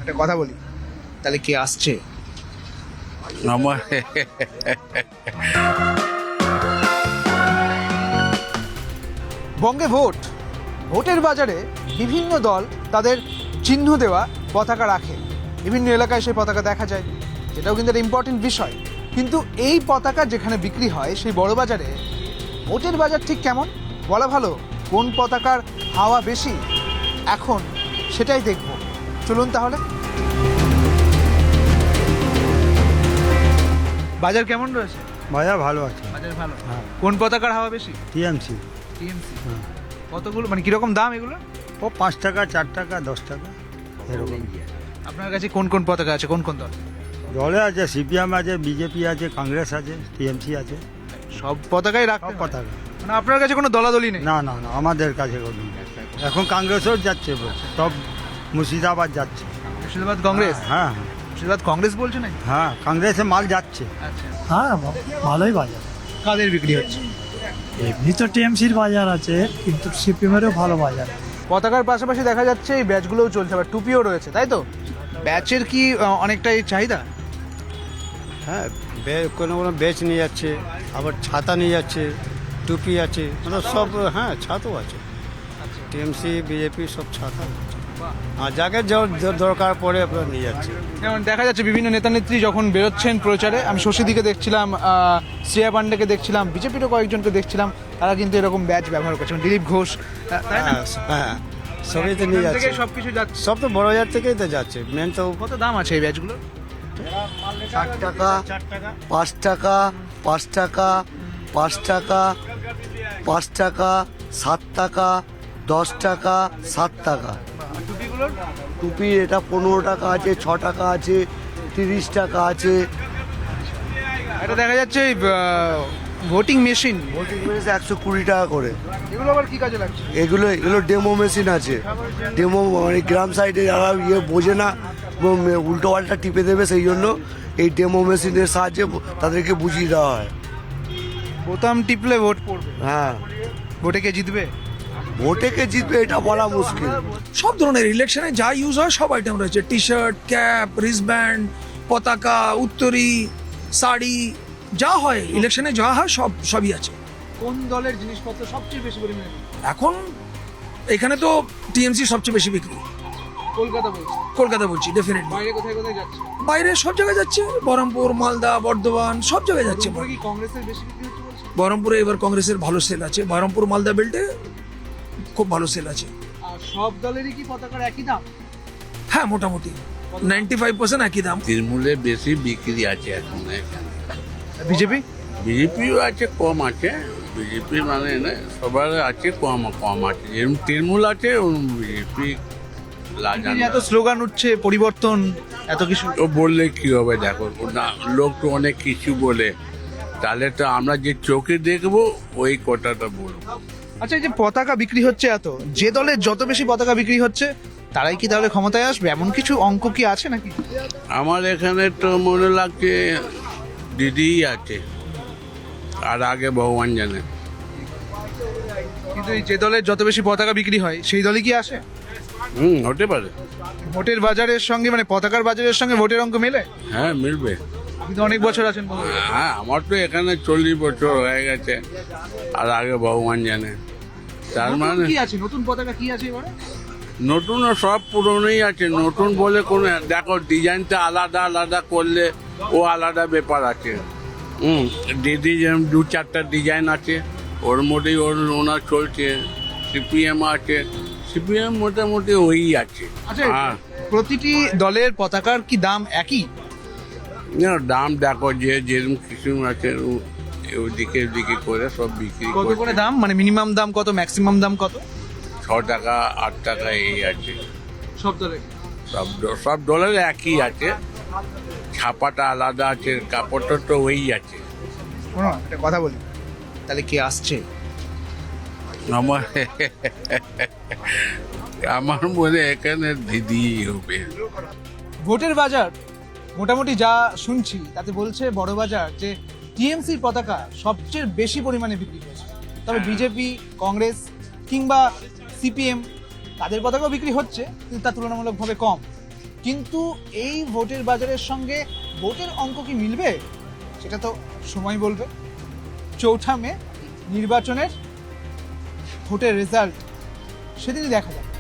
একটা কথা বলি, তাহলে কে আসছে? আমার বঙ্গে ভোটের বাজারে বিভিন্ন দল তাদের চিহ্ন দেওয়া পতাকা রাখে, বিভিন্ন এলাকায় সেই পতাকা দেখা যায়, যেটাও কিন্তু একটা ইম্পর্টেন্ট বিষয়। কিন্তু এই পতাকা যেখানে বিক্রি হয় সেই বড় বাজারে ভোটের বাজার ঠিক কেমন বলা ভালো, কোন পতাকার হাওয়া বেশি এখন সেটাই দেখব। চলুন তাহলে। বাজার কেমন রয়েছে? বাজার ভালো আছে। বাজার ভালো। হ্যাঁ। কোন পতাকার হাওয়া বেশি? টিএমসি। টিএমসি। কতগুলো, মানে কিরকম দাম এগুলো? ও 5 টাকা, 4 টাকা, 10 টাকা এরকম। আপনার কাছে কোন কোন পতাকা আছে, কোন কোন দল? দলে আছে, সিপিএম আছে, বিজেপি আছে, কংগ্রেস আছে, টিএমসি আছে, সব পতাকাই সব রাখতে হয়? পতাকা। মানে আপনার কাছে কোনো দলাদলি নেই? না না না, আমাদের কাছে কোনো নেই। এখন কংগ্রেসও যাচ্ছে, সব মুর্শিদাবাদ যাচ্ছে। মুর্শিদাবাদ কংগ্রেস? হ্যাঁ মুর্শিদাবাদ কংগ্রেস বলছে নাকি? হ্যাঁ, কংগ্রেসে মাল যাচ্ছে। আচ্ছা, হ্যাঁ ভালোই বাজার। কাদের বিক্রি হচ্ছে? এমনি তো টিএমসির বাজার আছে, কিন্তু সিপিএমেরও ভালো বাজার। পতাকার পাশাপাশি দেখা যাচ্ছে এই ব্যাচগুলোও চলছে, আবার টুপিও রয়েছে, তাই তো? ব্যাচের কি অনেকটাই চাহিদা? হ্যাঁ, কোনো কোনো বেচ নিয়ে যাচ্ছে, আবার ছাতা নিয়ে যাচ্ছে, টুপি আছে, মানে সব। হ্যাঁ, ছাতাও আছে, টিএমসি বিজেপি সব ছাতা। আর যাকে দরকার পড়ে আপনারা নিয়ে যাচ্ছে। যেমন দেখা যাচ্ছে বিভিন্ন নেতা নেত্রী যখন বেরোচ্ছেন প্রচারে, আমি শশীদিকে দেখছিলাম, শ্রেয়া পান্ডেকে দেখছিলাম, বিজেপিরও কয়েকজনকে দেখছিলাম, তারা কিন্তু এরকম ব্যাচ ব্যবহার করছে, যেমন দিলীপ ঘোষ, তাই না? হ্যাঁ, সবই তো নিয়ে এখান যাচ্ছে, থেকেই সবকিছু যাচ্ছে। সব তো বড় বাজার থেকেই তো যাচ্ছে। মেন তো কত দাম আছে এই ব্যাচগুলো? 4 টাকা, 5 টাকা, 5 টাকা, 5 টাকা, 5 টাকা, 7 টাকা, 10 টাকা, 7 টাকা। টুপিগুলোর? টুপি এটা 15 টাকা আছে, 6 টাকা আছে, 30 টাকা আছে। এটা দেখা যাচ্ছে ভোটিং মেশিন, 120 টাকা করে। এগুলো আবার কি কাজে লাগছে? এগুলো এগুলো ডেমো মেশিন আছে। ডেমো মানে গ্রাম সাইডে যারা বোঝে না, উল্টো পাল্টা টিপে দেবে, সেই জন্য এই ডেমো মেশিনের সাহায্যে তাদেরকে বুঝিয়ে দেওয়া হয়। বোতাম টিপলে ভোট পড়বে, হ্যাঁ, ভোটে কে জিতবে? ভোটে কে জিতবে এটা বলা মুশকিল। সব ধরনের ইলেকশনে যা ইউজ হয় সব আইটেম রয়েছে, টি শার্ট, ক্যাপ, রিস্টব্যান্ড, পতাকা, উত্তরী, শাড়ি, যা হয় ইলেকশনে যা হয় সবই আছে। কোন দলের জিনিসপত্র সবচেয়ে বেশি পরিমাণে বিক্রি? এখন এখানে তো টিএমসি সবচেয়ে বেশি বিক্রি। কলকাতা বলছি। কলকাতা বলছি, ডেফিনেটলি। বাইরে কোথায় কোথায় যাচ্ছে? বাইরে সব জায়গায় যাচ্ছে, বহরমপুর, মালদা, বর্ধমান, সব জায়গায় যাচ্ছে। বহরমপুরে কি কংগ্রেসের বেশি বিক্রি হচ্ছে বলছে? বহরমপুরে এবার কংগ্রেসের ভালো সেল আছে, বহরমপুর মালদা বেল্টে খুব ভালো সেল আছে। আর সব দলেরই কি পতাকার একই দাম? হ্যাঁ, মোটামুটি 95% একই দাম। তৃণমূলে বেশি বিক্রি আছে এখন এখানে। বিজেপি? বিজেপিও আছে, কম আছে। বিজেপি মানে না, সবার আছে, কম কম আছে। যেরকম তৃণমূল আছে বিজেপি এত স্লোগান উঠছে পরিবর্তন, এত কিছু। ও বললে কি হবে, দেখো না, লোক তো অনেক কিছু বলে, তাহলে তো আমরা যে চোখে দেখবো ওই কথাটা বলবো। আচ্ছা, এই যে পতাকা বিক্রি হচ্ছে এত, যে দলের যত বেশি পতাকা বিক্রি হচ্ছে তারাই কি তাহলে ক্ষমতায় আসবে, এমন কিছু অঙ্ক কি আছে নাকি? আমার এখানে তো মনে লাগছে দিদিই আছে, আর আগে ভগবান জানে। কিন্তু এই যে দলের যত বেশি পতাকা বিক্রি হয় সেই দলই কি আসে? হতে পারে। ভোটের বাজারের সঙ্গে, মানে পতাকার বাজারের সঙ্গে ভোটের অঙ্ক মেলে? হ্যাঁ, মিলবে। কিন্তু অনেক বছর আছেন বহু। হ্যাঁ, আমার তো এখানে 40 বছর হয়ে গেছে, আর আগে ভগবান জানে। তার নতুন মানে কি আছে, নতুন পতাকা কি আছে এবারে? নতুন সব পুরনোই আছে, নতুন বলে কোনো, দেখো ডিজাইনটা আলাদা আলাদা করলে ও আলাদা ব্যাপার আছে। দিদি যেমন 2-4টা ডিজাইন আছে, ওর মধ্যেই ওনার চলছে। সিপিএম আছে, সিপিএম মোটামুটি ওই আছে। আচ্ছা, হ্যাঁ, প্রতিটি দলের পতাকার কি দাম একই? দাম দেখো যে যেরকম কিসুম আছে ওদিকে ওদিকে করে সব বিক্রি কত করে। করে দাম, মানে মিনিমাম দাম কত, ম্যাক্সিমাম দাম কত? 6 টাকা 8 টাকা এই আছে। সব দলের? সব ডলার একই আছে, ছাপাটা আলাদা আছে, কাপড়টা তো ওই আছে। একটা কথা বলি, তাহলে কে আসছে? আমার আমার মনে এখানে দিদি হবে। ভোটের বাজার মোটামুটি যা শুনছি তাতে বলছে বড় বাজার যে টিএমসির পতাকা সবচেয়ে বেশি পরিমাণে বিক্রি হয়েছে, তবে বিজেপি, কংগ্রেস কিংবা সিপিএম, তাদের পতাকাও বিক্রি হচ্ছে, কিন্তু তা তুলনামূলকভাবে কম। কিন্তু এই ভোটের বাজারের সঙ্গে ভোটের অঙ্ক কি মিলবে, সেটা তো সময় বলবে। 4 মে নির্বাচনের ভোটের রেজাল্ট সেদিনই দেখা যাবে।